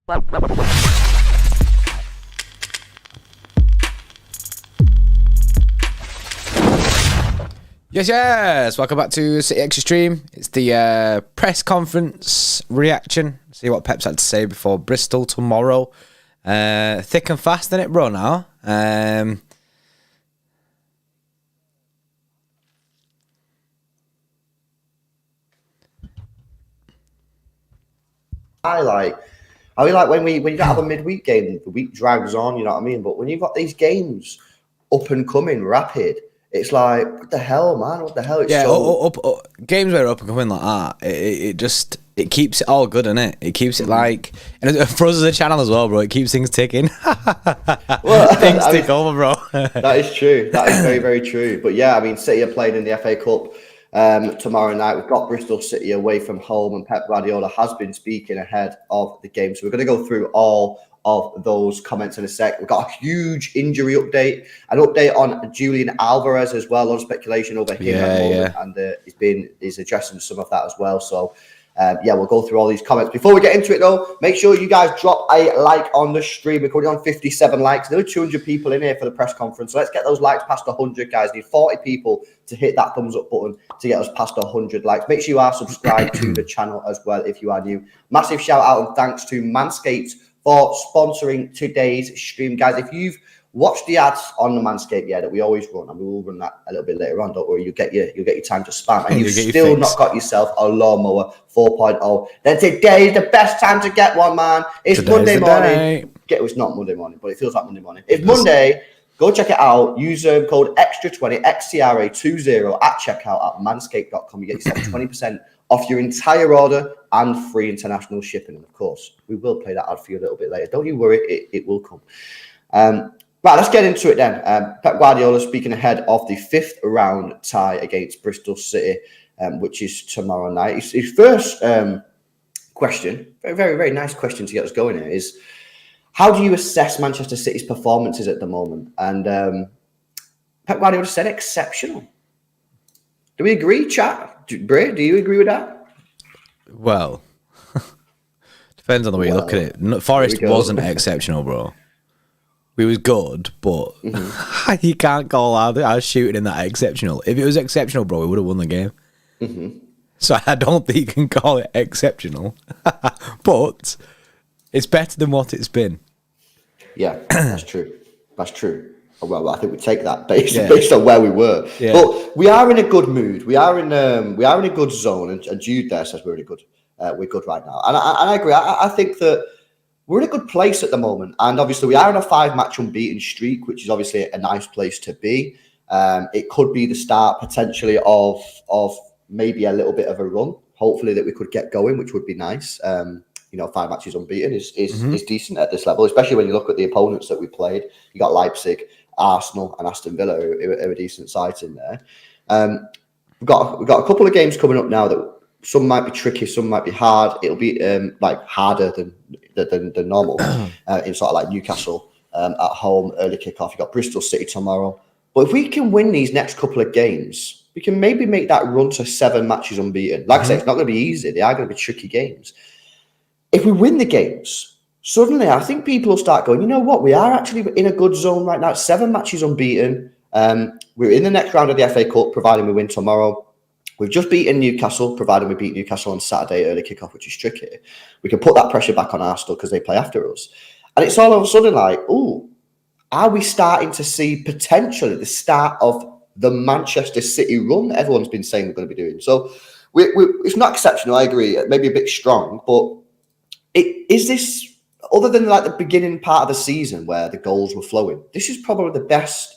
Yes. Welcome back to City Extra Stream. It's the press conference reaction. See what Pep's had to say before Bristol tomorrow. Thick and fast, innit, bro, now? I like when you don't have a midweek game, the week drags on, you know what I mean? But when you've got these games up and coming, rapid, it's like, what the hell, man? What the hell? It's games where up and coming like that, it keeps it all good, innit? It keeps it like, and for us as a channel as well, bro, it keeps things ticking. Things tick over, bro. That is true. That is very, very true. But yeah, I mean, City are playing in the FA Cup tomorrow night. We've got Bristol City away from home, and Pep Guardiola has been speaking ahead of the game. So we're going to go through all of those comments in a sec. We've got a huge injury update, an update on Julian Alvarez as well. A lot of speculation over him at the moment, and he's addressing some of that as well. So we'll go through all these comments. Before we get into it, though, make sure you guys drop a like on the stream. We're currently on 57 likes. There are 200 people in here for the press conference. So let's get those likes past 100, guys. Need 40 people to hit that thumbs up button to get us past 100 likes. Make sure you are subscribed to the channel as well if you are new. Massive shout out and thanks to Manscaped for sponsoring today's stream, guys. If you've watched the ads on the Manscaped that we always run, and we will run that a little bit later on, don't worry, you'll get your time to spam, and you've still not got yourself a lawnmower 4.0, then today is the best time to get one, man. It's Monday morning. It's not Monday morning, but it feels like Monday morning. It's Monday. Go check it out. Use code Xtra20, XTRA20 at checkout at manscaped.com. You get yourself 20% off your entire order and free international shipping. And of course, we will play that ad for you a little bit later. Don't you worry, it will come. Right, let's get into it then. Pep Guardiola speaking ahead of the 5th round tie against Bristol City, which is tomorrow night. His first question, very, very, very nice question to get us going here, is how do you assess Manchester City's performances at the moment? And Pep Guardiola said exceptional. Do we agree, chat? Bray, do you agree with that? Well, depends on the way you look at it. Forest wasn't exceptional, bro. We was good, but you can't call our shooting in that exceptional. If it was exceptional, bro, we would have won the game. So I don't think you can call it exceptional. But it's better than what it's been. Yeah, that's true. That's true. Well, I think we take that based on where we were. Yeah. But we are in a good mood. We are in a good zone, and Jude there says we're good right now. And I agree. I think that we're in a good place at the moment, and obviously we are in a 5-match unbeaten streak, which is obviously a nice place to be. It could be the start potentially of maybe a little bit of a run. Hopefully that we could get going, which would be nice. 5 matches unbeaten is decent at this level, especially when you look at the opponents that we played. You got Leipzig, Arsenal, and Aston Villa, who are a decent sides in there. We've got a couple of games coming up now that some might be tricky, some might be hard. It'll be harder than normal in sort of like Newcastle at home, early kickoff. You got Bristol City tomorrow. But if we can win these next couple of games, we can maybe make that run to 7 matches unbeaten. Like I said, it's not going to be easy. They are going to be tricky games. If we win the games, suddenly I think people will start going, you know what? We are actually in a good zone right now. 7 matches unbeaten. We're in the next round of the FA Cup, providing we win tomorrow. We've just beaten Newcastle, providing we beat Newcastle on Saturday, early kickoff, which is tricky. We can put that pressure back on Arsenal because they play after us. And it's all of a sudden like, are we starting to see potentially the start of the Manchester City run that everyone's been saying we're going to be doing? So it's not exceptional, I agree. Maybe a bit strong, but is this, other than like the beginning part of the season where the goals were flowing, this is probably the best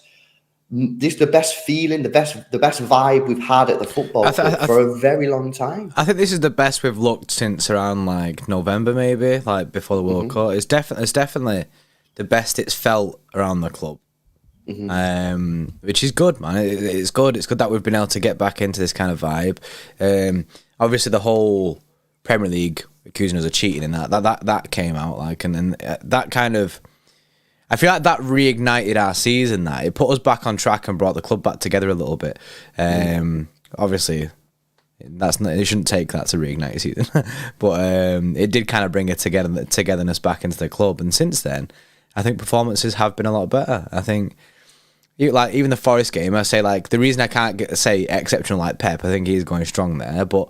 feeling, the best vibe we've had at the football club for a very long time. I think this is the best we've looked since around like November, maybe, like before the World Cup. It's definitely the best it's felt around the club, which is good, man. It's good. It's good that we've been able to get back into this kind of vibe. Obviously, the whole Premier League accusing us of cheating and that came out like, and then that kind of, I feel like that reignited our season. That it put us back on track and brought the club back together a little bit. Obviously, That's not. It shouldn't take that to reignite your season, but it did kind of bring a togetherness back into the club. And since then, I think performances have been a lot better. I think, like even the Forest game, I say like the reason I can't say exceptional like Pep, I think he's going strong there. But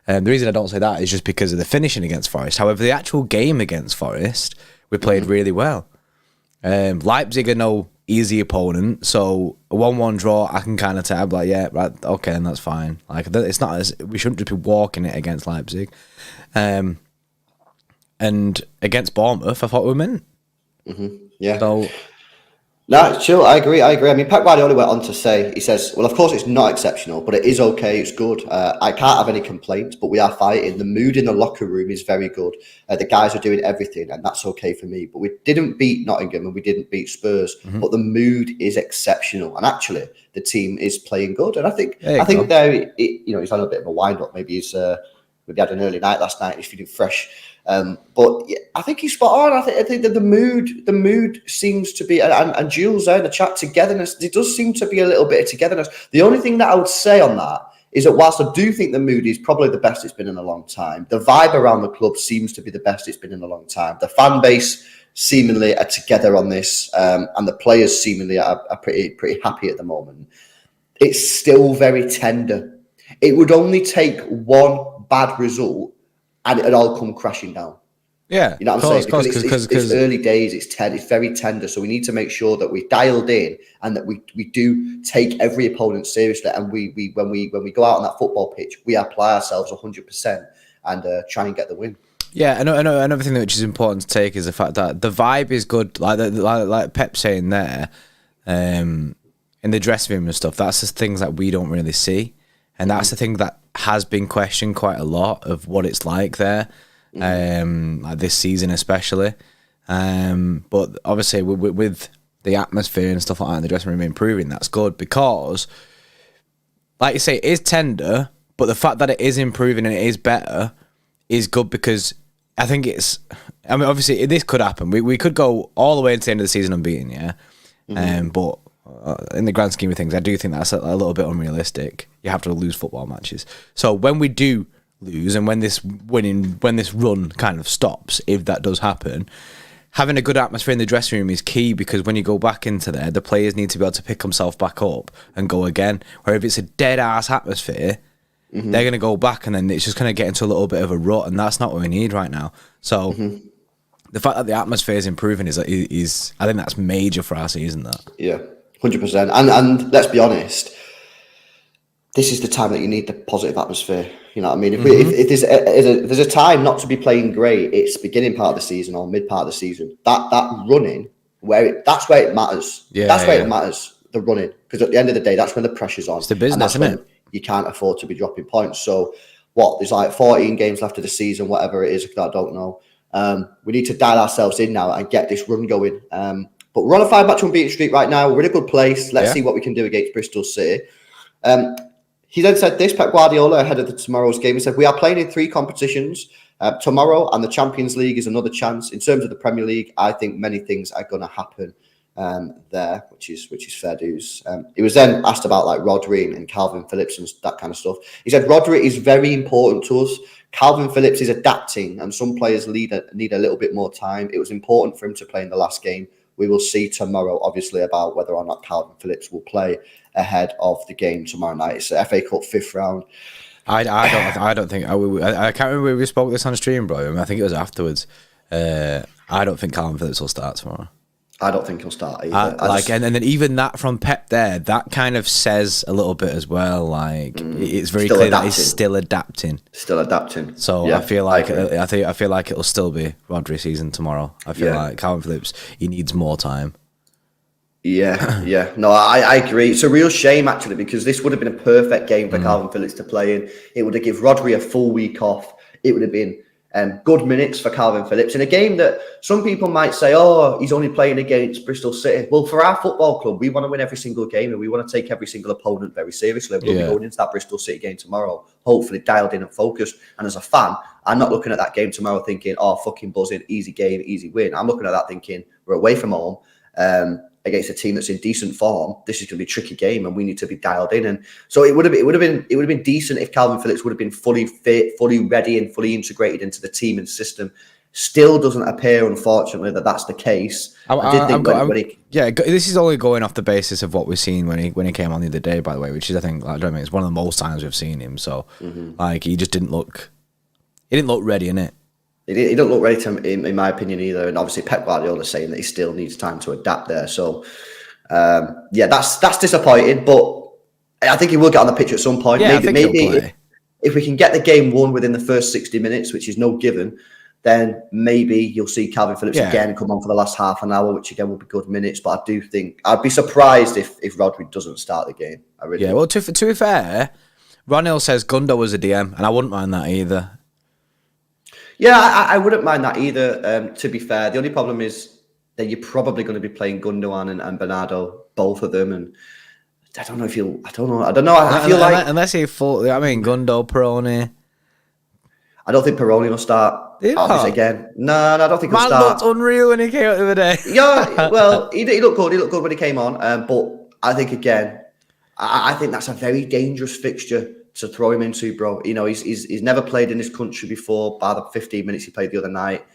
the reason I don't say that is just because of the finishing against Forest. However, the actual game against Forest, we played really well. Leipzig are no easy opponent, so a 1-1 draw, I can kind of tell, like, yeah, right, okay, then that's fine. Like, it's not as we shouldn't just be walking it against Leipzig, and against Bournemouth, I thought we were meant. Yeah. So, no, chill. I agree. I mean, Pep Guardiola went on to say, he says, well, of course, it's not exceptional, but it is okay. It's good. I can't have any complaints, but we are fighting. The mood in the locker room is very good. The guys are doing everything, and that's okay for me. But we didn't beat Nottingham and we didn't beat Spurs, but the mood is exceptional. And actually, the team is playing good. And I think there, he's on a bit of a wind up. Maybe maybe had an early night last night. He's feeling fresh. But yeah, I think he's spot on. I think that the mood seems to be, and Jules there in the chat, togetherness. There does seem to be a little bit of togetherness. The only thing that I would say on that is that whilst I do think the mood is probably the best it's been in a long time, the vibe around the club seems to be the best it's been in a long time. The fan base seemingly are together on this, and the players seemingly are pretty happy at the moment. It's still very tender. It would only take one bad result and it'd all come crashing down. yeah, you know what I'm saying? Because it's early days, it's very tender. So we need to make sure that we've dialed in and that we do take every opponent seriously. And we when we go out on that football pitch, we apply ourselves 100% and try and get the win. Yeah, I know. Another thing which is important to take is the fact that the vibe is good. Like Pep saying there, in the dressing room and stuff. That's the things that we don't really see, and that's the thing that has been questioned quite a lot of what it's like there, like this season especially. But obviously with the atmosphere and stuff like that in the dressing room improving, that's good because, like you say, it is tender, but the fact that it is improving and it is better is good because I think I mean, obviously this could happen. We could go all the way into the end of the season unbeaten, yeah. But in the grand scheme of things, I do think that's a little bit unrealistic. You have to lose football matches. So when we do lose and when this run kind of stops, if that does happen, having a good atmosphere in the dressing room is key because when you go back into there, the players need to be able to pick themselves back up and go again. Where if it's a dead ass atmosphere, they're going to go back and then it's just going to get into a little bit of a rut, and that's not what we need right now. So the fact that the atmosphere is improving is I think that's major for our season. That 100%. And let's be honest, this is the time that you need the positive atmosphere. You know what I mean? If there's a time not to be playing great, it's beginning part of the season or mid part of the season. That running that's where it matters. That's where it matters. The running, because at the end of the day, that's when the pressure's on. It's the business, isn't it? You can't afford to be dropping points. So there's like 14 games left of the season, whatever it is. I don't know. We need to dial ourselves in now and get this run going. But we're on a 5-match unbeaten streak right now. We're in a good place. Let's see what we can do against Bristol City. He then said this, Pep Guardiola, ahead of tomorrow's game. He said, we are playing in 3 competitions tomorrow, and the Champions League is another chance. In terms of the Premier League, I think many things are going to happen there, which is fair dues. He was then asked about like Rodri and Calvin Phillips and that kind of stuff. He said, Rodri is very important to us. Calvin Phillips is adapting, and some players need a little bit more time. It was important for him to play in the last game. We will see tomorrow, obviously, about whether or not Calvin Phillips will play ahead of the game tomorrow night. It's the FA Cup 5th round. I don't think I can't remember if we spoke this on stream, bro. I mean, I think it was afterwards. I don't think Calvin Phillips will start tomorrow. I don't think he'll start either. And then even that from Pep there, that kind of says a little bit as well. Like it's very clear that he's still adapting. So yeah, I feel like I feel like it'll still be Rodri season tomorrow. I feel like Calvin Phillips, he needs more time. Yeah. No, I agree. It's a real shame actually because this would have been a perfect game for Calvin Phillips to play in. It would have given Rodri a full week off. It would have been good minutes for Calvin Phillips in a game that some people might say, oh, he's only playing against Bristol City. Well, for our football club, we want to win every single game and we want to take every single opponent very seriously. We'll be going into that Bristol City game tomorrow, hopefully dialed in and focused. And as a fan, I'm not looking at that game tomorrow thinking, oh, fucking buzzing, easy game, easy win. I'm looking at that thinking, we're away from home. against a team that's in decent form, this is going to be a tricky game, and we need to be dialed in. And so it would have been decent if Calvin Phillips would have been fully fit, fully ready, and fully integrated into the team and system. Still doesn't appear, unfortunately, that that's the case. This is only going off the basis of what we've seen when he came on the other day, by the way, which is, I think, like, it's one of the most times we've seen him. So, he just didn't look. He didn't look ready, innit? He didn't look ready, in my opinion, either. And obviously, Pep Guardiola is saying that he still needs time to adapt there. So, that's disappointing. But I think he will get on the pitch at some point. Yeah, maybe if we can get the game won within the first 60 minutes, which is no given, then maybe you'll see Calvin Phillips again come on for the last half an hour, which again will be good minutes. But I do think I'd be surprised if Rodri doesn't start the game. Well, to be fair, Ron Hill says Gundo was a DM, and I wouldn't mind that either. Yeah, I wouldn't mind that either. To be fair, the only problem is that you're probably going to be playing Gundogan and Bernardo, both of them, and I don't know. I feel like unless he full, Gundo, Peroni. I don't think Peroni will start. Obviously, again, no, I don't think he'll start. Man looked unreal when he came out the other day. Yeah, well, he looked good. He looked good when he came on. But I think again, I think that's a very dangerous fixture to throw him into, bro. You know, he's never played in this country before. By the 15 minutes he played the other night,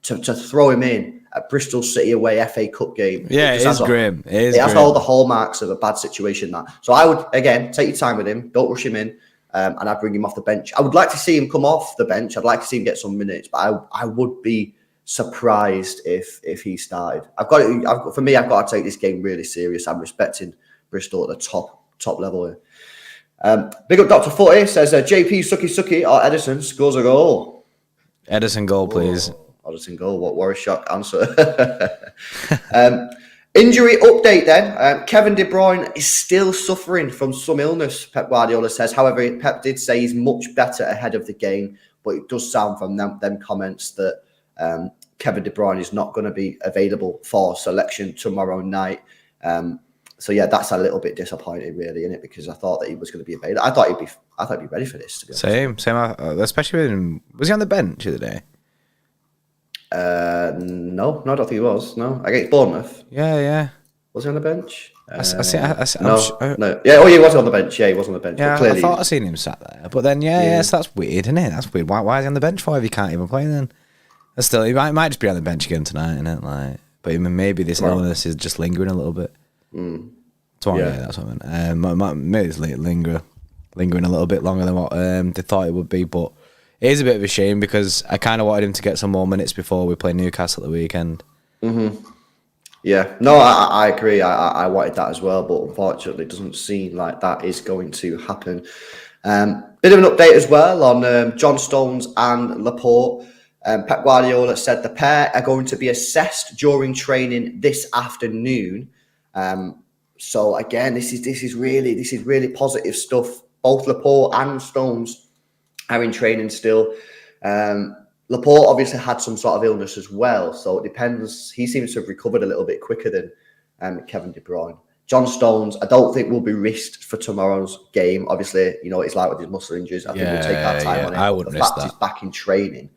to throw him in at Bristol City away FA Cup game. Yeah, it is grim. It has all the hallmarks of a bad situation. So I would again take your time with him. Don't rush him in. And I'd bring him off the bench. I would like to see him come off the bench. I'd like to see him get some minutes, but I would be surprised if he started. I've got to take this game really serious. I'm respecting Bristol at the top level here. Big up Dr. Footy says JP Sucky or Edison scores a goal. Edison goal, please. Edison goal. What a shock answer. Injury update then. Kevin De Bruyne is still suffering from some illness, Pep Guardiola says. However, Pep did say he's much better ahead of the game, but it does sound from them comments that Kevin De Bruyne is not going to be available for selection tomorrow night. So yeah, that's a little bit disappointing, really, isn't it? Because I thought that he was going to be available. I thought he'd be ready for this. To be honest. Same. Especially when was he on the bench the other day? No, I don't think he was. No, against Bournemouth. Yeah. Was he on the bench? No. Yeah, he was on the bench. Yeah, he was on the bench. Yeah, clearly I thought I seen him sat there. But then, so that's weird, isn't it? That's weird. Why is he on the bench for if he can't even play then? Still, he might just be on the bench again tonight, innit? Like, but maybe this illness is just lingering a little bit. That's what I meant. Maybe it's lingering a little bit longer than what they thought it would be, but it is a bit of a shame because I kind of wanted him to get some more minutes before we play Newcastle at the weekend. Yeah, no, I agree. I wanted that as well, but unfortunately, it doesn't seem like that is going to happen. Bit of an update as well on John Stones and Laporte. Pep Guardiola said the pair are going to be assessed during training this afternoon. So again, this is really positive stuff. Both Laporte and Stones are in training still. Laporte obviously had some sort of illness as well, so it depends. He seems to have recovered a little bit quicker than Kevin De Bruyne. John Stones, I don't think will be risked for tomorrow's game. Obviously, you know what it's like with his muscle injuries. I think we'll take our time on it. I wouldn't risk that. He's back in training.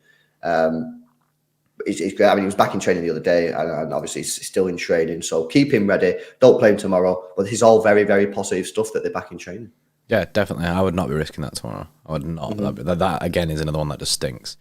It's great. I mean, he was back in training the other day, and obviously he's still in training. So keep him ready. Don't play him tomorrow. But this is all very, very positive stuff that they're back in training. Yeah, definitely. I would not be risking that tomorrow. I would not. That again is another one that just stinks.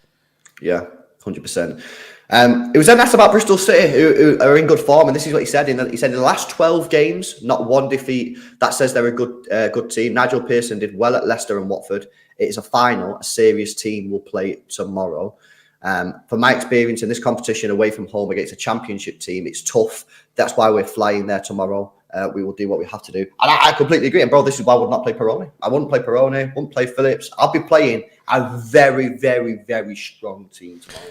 Yeah, 100%. It was then asked about Bristol City, who are in good form, and this is what he said. He said in the last 12 games, not one defeat. That says they're a good team. Nigel Pearson did well at Leicester and Watford. It is a final. A serious team will play tomorrow. From my experience in this competition away from home against a championship team, it's tough. That's why we're flying there tomorrow. We will do what we have to do. And I completely agree. And bro, this is why I would not play Peroni. I wouldn't play Peroni, wouldn't play Phillips. I'll be playing a very, very, very strong team tomorrow.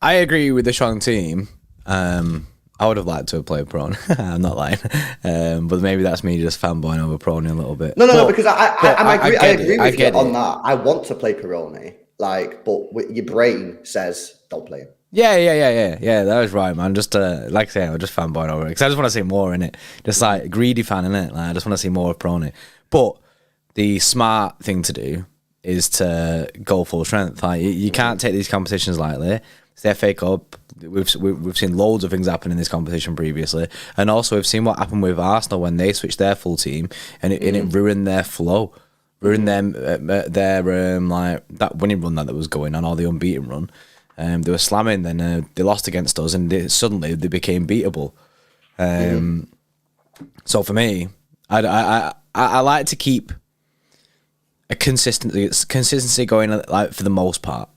I agree with the strong team. I would have liked to have played Peroni. I'm not lying. But maybe that's me just fanboying over Peroni a little bit. No, because I agree with you on that. I want to play Peroni. But your brain says don't play him. Yeah. That was right, man. Just like I say, I'm just fanboying over it because I just want to see more in it. Just like greedy fan in it. Like I just want to see more of Peroni. But the smart thing to do is to go full strength. Like you can't take these competitions lightly. It's the FA Cup. We've seen loads of things happen in this competition previously, and also we've seen what happened with Arsenal when they switched their full team, and it ruined their flow, ruined their like that winning run that was going on, or the unbeaten run. They were slamming, then they lost against us, and suddenly they became beatable. So for me, I like to keep a consistency going, like, for the most part.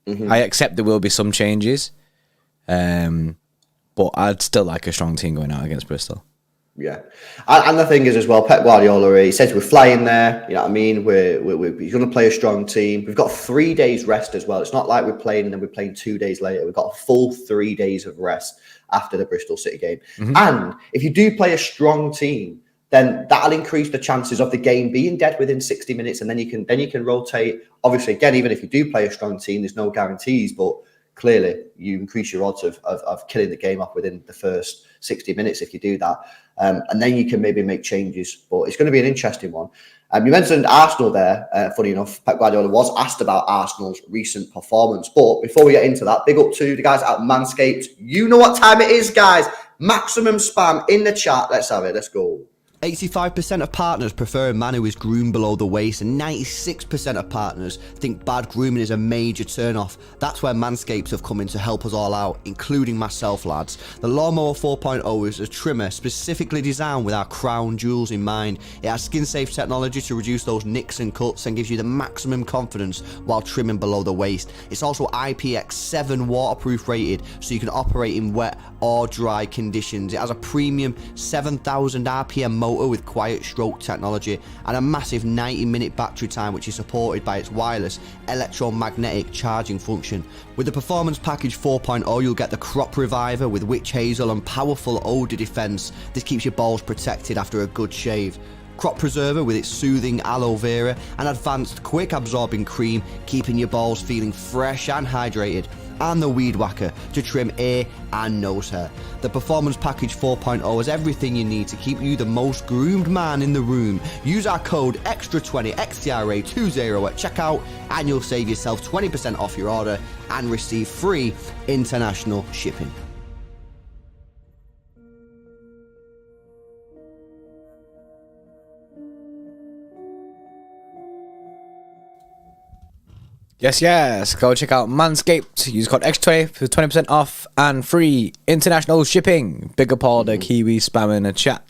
I accept there will be some changes, but I'd still like a strong team going out against Bristol. Yeah, and the thing is as well, Pep Guardiola, he says we're flying there. You know what I mean? We're going to play a strong team. We've got 3 days rest as well. It's not like we're playing and then we're playing 2 days later. We've got a full 3 days of rest after the Bristol City game. And if you do play a strong team, then that'll increase the chances of the game being dead within 60 minutes, and then you can rotate. Obviously, again, even if you do play a strong team, there's no guarantees, but clearly you increase your odds of killing the game off within the first 60 minutes if you do that. And then you can maybe make changes. But it's going to be an interesting one. You mentioned Arsenal there. Funny enough, Pep Guardiola was asked about Arsenal's recent performance. But before we get into that, big up to the guys at Manscaped. You know what time it is, guys. Maximum spam in the chat. Let's have it. Let's go. 85% of partners prefer a man who is groomed below the waist, and 96% of partners think bad grooming is a major turn-off. That's where Manscaped have come in to help us all out, including myself, lads. The Lawnmower 4.0 is a trimmer specifically designed with our crown jewels in mind. It has skin-safe technology to reduce those nicks and cuts and gives you the maximum confidence while trimming below the waist. It's also IPX7 waterproof rated, so you can operate in wet or dry conditions. It has a premium 7,000 RPM motor with quiet stroke technology and a massive 90-minute battery time, which is supported by its wireless electromagnetic charging function. With the Performance Package 4.0, you'll get the Crop Reviver with witch hazel and powerful odor defense. This keeps your balls protected after a good shave. Crop Preserver with its soothing aloe vera and advanced quick absorbing cream, keeping your balls feeling fresh and hydrated. And the Weed Whacker to trim ear and nose hair. The Performance Package 4.0 has everything you need to keep you the most groomed man in the room. Use our code Xtra20 XTRA20 at checkout and you'll save yourself 20% off your order and receive free international shipping. Yes. Go check out Manscaped. Use code X20 for 20% off and free international shipping. Big up all the Kiwi spam in the chat.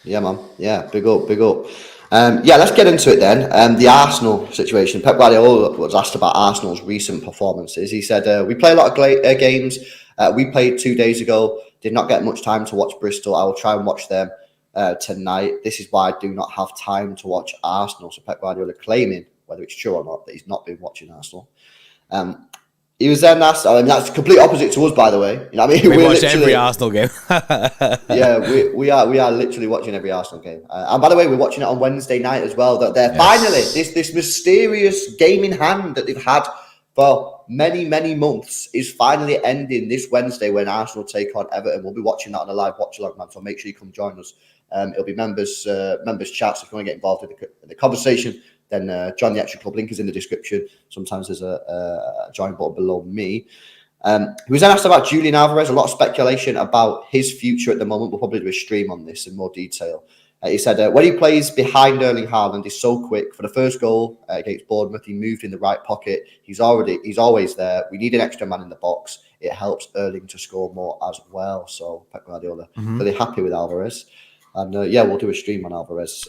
Yeah, man. Yeah, big up. Let's get into it then. The Arsenal situation. Pep Guardiola was asked about Arsenal's recent performances. He said, we play a lot of games. We played 2 days ago. Did not get much time to watch Bristol. I will try and watch them tonight. This is why I do not have time to watch Arsenal. So Pep Guardiola claiming, whether it's true or not, that he's not been watching Arsenal. He was then asked, that's complete opposite to us, by the way. You know what I mean? We watched every Arsenal game. Yeah, we are literally watching every Arsenal game. And by the way, we're watching it on Wednesday night as well. That they're finally, this mysterious game in hand that they've had for many, many months is finally ending this Wednesday when Arsenal take on Everton. We'll be watching that on a live watch-along, man, so make sure you come join us. It'll be members chat, so if you want to get involved in the conversation, then join the Xtra Club. Link is in the description. Sometimes there's a join button below me. He was then asked about Julian Alvarez. A lot of speculation about his future at the moment. We'll probably do a stream on this in more detail. He said, when he plays behind Erling Haaland, he's so quick. For the first goal against Bournemouth, he moved in the right pocket. He's always there. We need an extra man in the box. It helps Erling to score more as well. So Pep Guardiola really happy with Alvarez. And we'll do a stream on Alvarez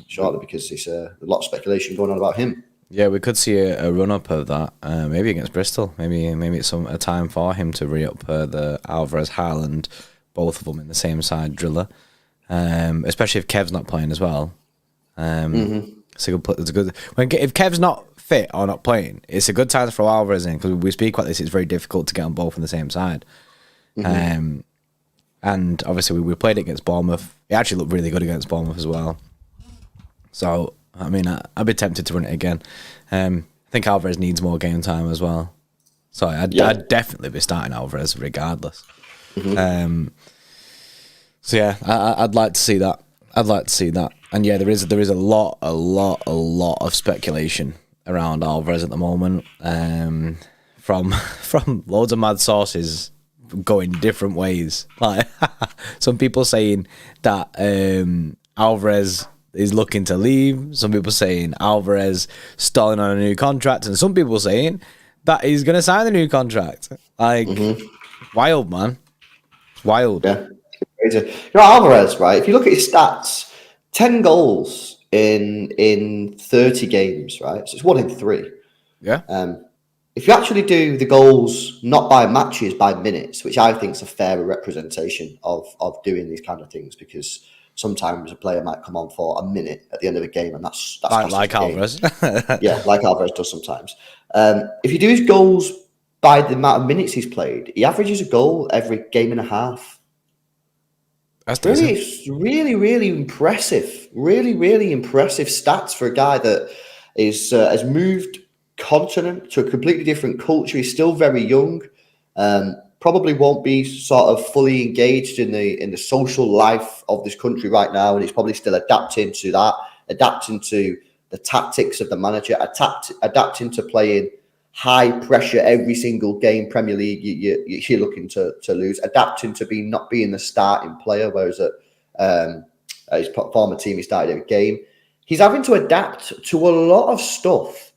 shortly because there's a lot of speculation going on about him. Yeah, we could see a run-up of that, maybe against Bristol. Maybe it's a time for him to re-up the Alvarez-Haaland, both of them in the same side driller, especially if Kev's not playing as well. It's a good. If Kev's not fit or not playing, it's a good time to throw Alvarez in because we speak about this. It's very difficult to get them both on the same side. And obviously we played it against Bournemouth. It actually looked really good against Bournemouth as well. So, I mean, I'd be tempted to run it again. I think Alvarez needs more game time as well. So I'd definitely be starting Alvarez regardless. I'd like to see that. And yeah, there is a lot of speculation around Alvarez at the moment. from from loads of mad sources going different ways. Like some people saying that Alvarez is looking to leave. Some people saying Alvarez stalling on a new contract, and some people saying that he's going to sign the new contract. Like, wild, man. It's wild. Yeah. Crazy. You know, Alvarez, right? If you look at his stats, 10 goals in 30 games, right? So it's 1 in 3. Yeah. If you actually do the goals not by matches, by minutes, which I think is a fairer representation of doing these kind of things, because sometimes a player might come on for a minute at the end of a game, and that's like Alvarez. Yeah, like Alvarez does sometimes. If you do his goals by the amount of minutes he's played, he averages a goal every game and a half. That's really, really impressive. Really, really impressive stats for a guy that is has moved continent to a completely different culture. He's still very young. Probably won't be sort of fully engaged in the social life of this country right now, and he's probably still adapting to that, adapting to the tactics of the manager, adapting to playing high pressure every single game. Premier League, you're looking to lose, adapting to not being the starting player, whereas at his former team he started every game. He's having to adapt to a lot of stuff,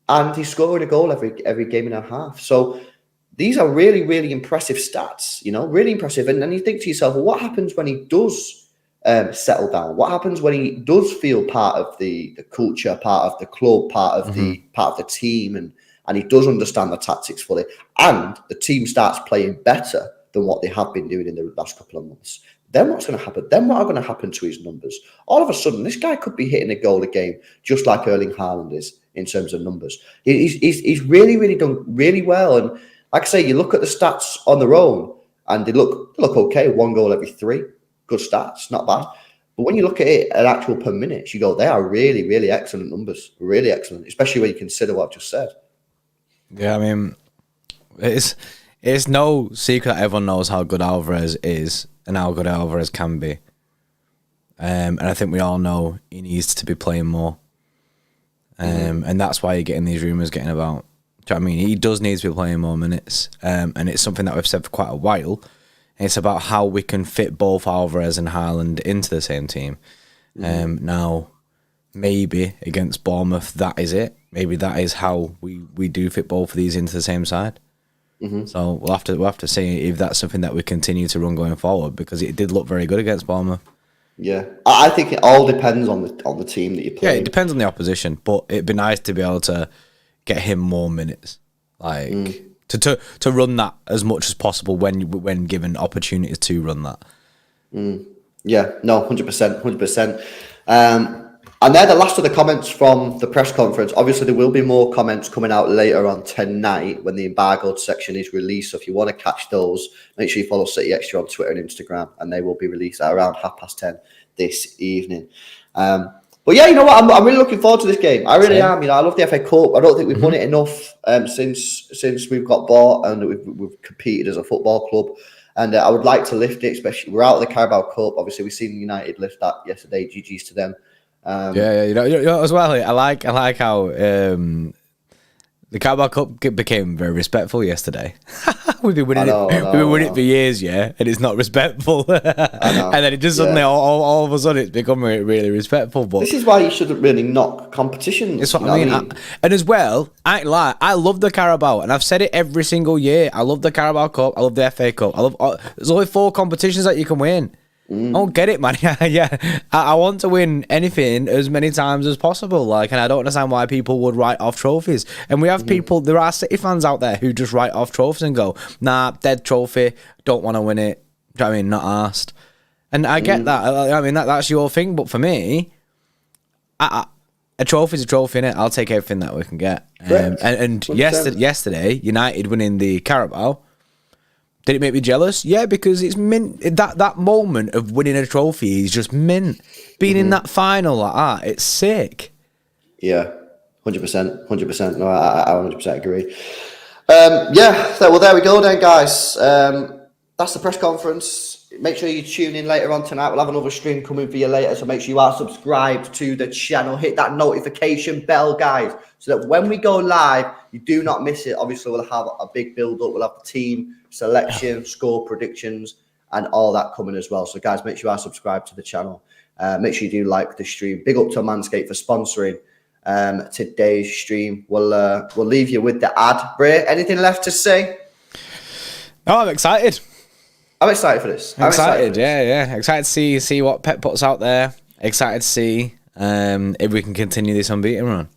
and he's scoring a goal every game and a half. So these are really, really impressive stats, you know, really impressive. And then you think to yourself, well, what happens when he does settle down? What happens when he does feel part of the culture, part of the club, part of the team, and he does understand the tactics fully, and the team starts playing better than what they have been doing in the last couple of months? Then what's going to happen? Then what are going to happen to his numbers? All of a sudden, this guy could be hitting a goal a game, just like Erling Haaland is in terms of numbers. He's really, really done really well. And like I say, you look at the stats on their own, and they look okay. 1 goal every 3, good stats, not bad. But when you look at it at actual per minute, you go, they are really, really excellent numbers, really excellent, especially when you consider what I've just said. Yeah, I mean, it's no secret that everyone knows how good Alvarez is and how good Alvarez can be. And I think we all know he needs to be playing more. And that's why you're getting these rumours getting about. Do you know what I mean? He does need to be playing more minutes. And it's something that we've said for quite a while. It's about how we can fit both Alvarez and Haaland into the same team. Now, maybe against Bournemouth, that is it. Maybe that is how we do fit both of these into the same side. So we'll have to see if that's something that we continue to run going forward, because it did look very good against Bournemouth. Yeah, I think it all depends on the team that you play. Yeah, it depends on the opposition, but it'd be nice to be able to get him more minutes, like to run that as much as possible when given opportunities to run that. Yeah, no, 100%. And they're the last of the comments from the press conference. Obviously, there will be more comments coming out later on tonight when the embargoed section is released. So if you want to catch those, make sure you follow City Xtra on Twitter and Instagram, and they will be released at around 10:30 this evening. But yeah, you know what? I'm really looking forward to this game. I really am. You know, I love the FA Cup. I don't think we've won it enough since we've got bought and we've competed as a football club. And I would like to lift it, especially we're out of the Carabao Cup. Obviously, we've seen United lift that yesterday. GG's to them. You know, as well. I like how the Carabao Cup became very respectful yesterday. We've been winning it for years, yeah, and it's not respectful. And then it just suddenly, all of a sudden, it's become really respectful. But this is why you shouldn't really knock competitions. It's what I mean. And as well, I love the Carabao, and I've said it every single year. I love the Carabao Cup. I love the FA Cup. There's only 4 competitions that you can win. I don't get it, man. I want to win anything as many times as possible. And I don't understand why people would write off trophies. And we have people, there are City fans out there who just write off trophies and go, nah, dead trophy, don't want to win it. Do you know what I mean? Not asked. And I get that. I mean, that's your thing. But for me, a trophy's a trophy, innit? I'll take everything that we can get. And yesterday, United winning the Carabao, did it make me jealous? Yeah, because it's mint. That moment of winning a trophy is just mint. Being in that final like that, it's sick. Yeah, 100%. No, I 100% agree. So, well, there we go then, guys. that's the press conference. Make sure you tune in later on tonight. We'll have another stream coming for you later. So make sure you are subscribed to the channel. Hit that notification bell, guys, so that when we go live, you do not miss it. Obviously, we'll have a big build-up. We'll have the team selection, score predictions, and all that coming as well. So, guys, make sure you are subscribed to the channel. Make sure you do like the stream. Big up to Manscaped for sponsoring today's stream. We'll leave you with the ad. Bray, anything left to say? Oh, I'm excited. I'm excited for this. Excited. Excited to see what Pep puts out there. Excited to see if we can continue this unbeaten run.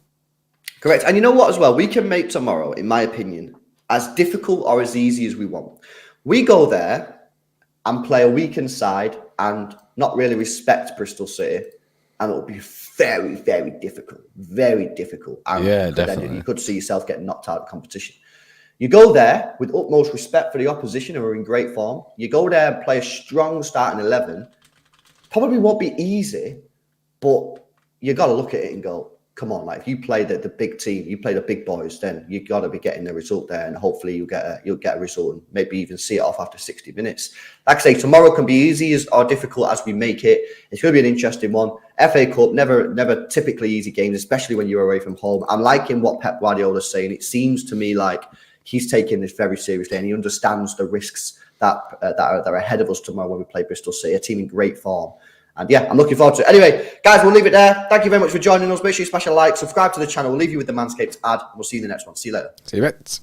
Correct. And you know what as well? We can make tomorrow, in my opinion, as difficult or as easy as we want. We go there and play a weakened side and not really respect Bristol City, and it'll be very, very difficult. Very difficult. And definitely. You could see yourself getting knocked out of the competition. You go there with utmost respect for the opposition who are in great form. You go there and play a strong starting 11. Probably won't be easy, but you got to look at it and go, come on, like if you play the big team, you play the big boys, then you got to be getting the result there, and hopefully you'll get a result and maybe even see it off after 60 minutes. Like I say, tomorrow can be easy or difficult as we make it. It's going to be an interesting one. FA Cup, never typically easy games, especially when you're away from home. I'm liking what Pep Guardiola is saying. It seems to me like he's taking this very seriously and he understands the risks that are ahead of us tomorrow when we play Bristol City, a team in great form. And yeah, I'm looking forward to it. Anyway, guys, we'll leave it there. Thank you very much for joining us. Make sure you smash a like, subscribe to the channel. We'll leave you with the Manscaped ad. We'll see you in the next one. See you later. See you, mate.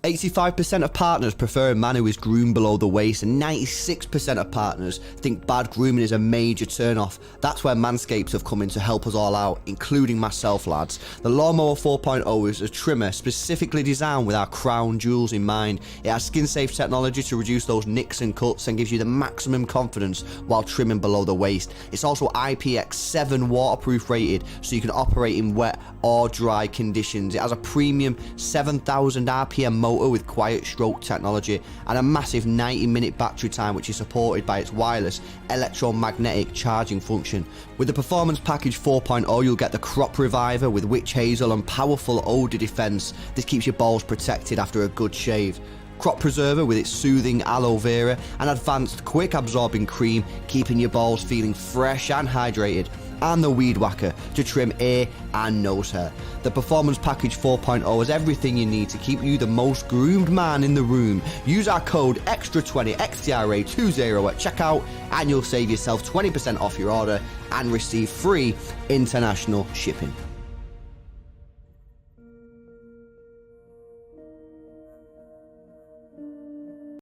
85% of partners prefer a man who is groomed below the waist, and 96% of partners think bad grooming is a major turn-off. That's where Manscaped have come in to help us all out, including myself, lads. The Lawnmower 4.0 is a trimmer specifically designed with our crown jewels in mind. It has skin-safe technology to reduce those nicks and cuts and gives you the maximum confidence while trimming below the waist. It's also IPX7 waterproof rated, so you can operate in wet or dry conditions. It has a premium 7,000 RPM motor with quiet stroke technology and a massive 90-minute battery time, which is supported by its wireless electromagnetic charging function. With the Performance Package 4.0, you'll get the Crop Reviver with witch hazel and powerful odor defense. This keeps your balls protected after a good shave. Crop Preserver with its soothing aloe vera and advanced quick absorbing cream, keeping your balls feeling fresh and hydrated. And the Weed Whacker to trim ear and nose hair. The Performance Package 4.0 has everything you need to keep you the most groomed man in the room. Use our code XTRA20 XTRA20 at checkout and you'll save yourself 20% off your order and receive free international shipping.